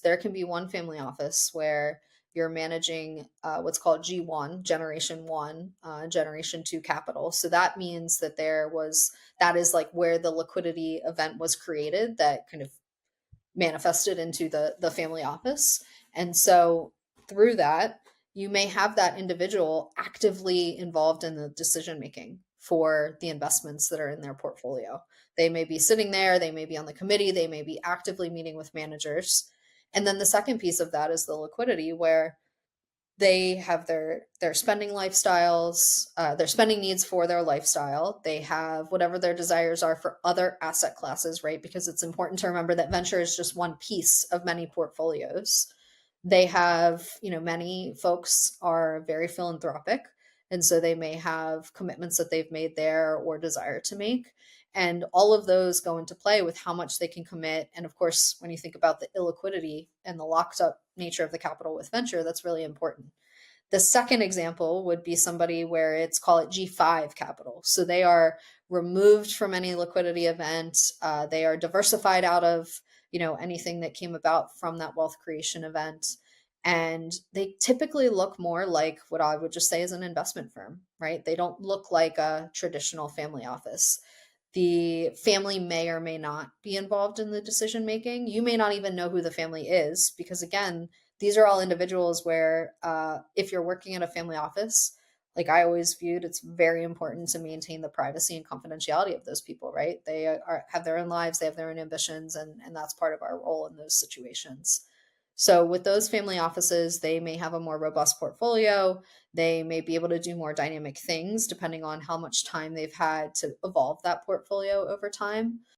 there can be one family office where you're managing what's called G1, Generation 2 capital. So that means that that is like where the liquidity event was created that kind of manifested into the family office. And so through that, you may have that individual actively involved in the decision making for the investments that are in their portfolio. They may be sitting there, they may be on the committee, they may be actively meeting with managers. And then the second piece of that is the liquidity, where they have their spending lifestyles, their spending needs for their lifestyle. They have whatever their desires are for other asset classes, right? Because it's important to remember that venture is just one piece of many portfolios. They have, many folks are very philanthropic, and so they may have commitments that they've made there or desire to make. And all of those go into play with how much they can commit. And of course, when you think about the illiquidity and the locked up nature of the capital with venture, that's really important. The second example would be somebody where call it G5 capital. So they are removed from any liquidity event. They are diversified out of, anything that came about from that wealth creation event. And they typically look more like what I would just say is an investment firm, right? They don't look like a traditional family office. The family may or may not be involved in the decision making. You may not even know who the family is, because again, these are all individuals where if you're working at a family office, like I always viewed, it's very important to maintain the privacy and confidentiality of those people, right? They have their own lives, they have their own ambitions, and that's part of our role in those situations. So with those family offices, they may have a more robust portfolio. They may be able to do more dynamic things depending on how much time they've had to evolve that portfolio over time.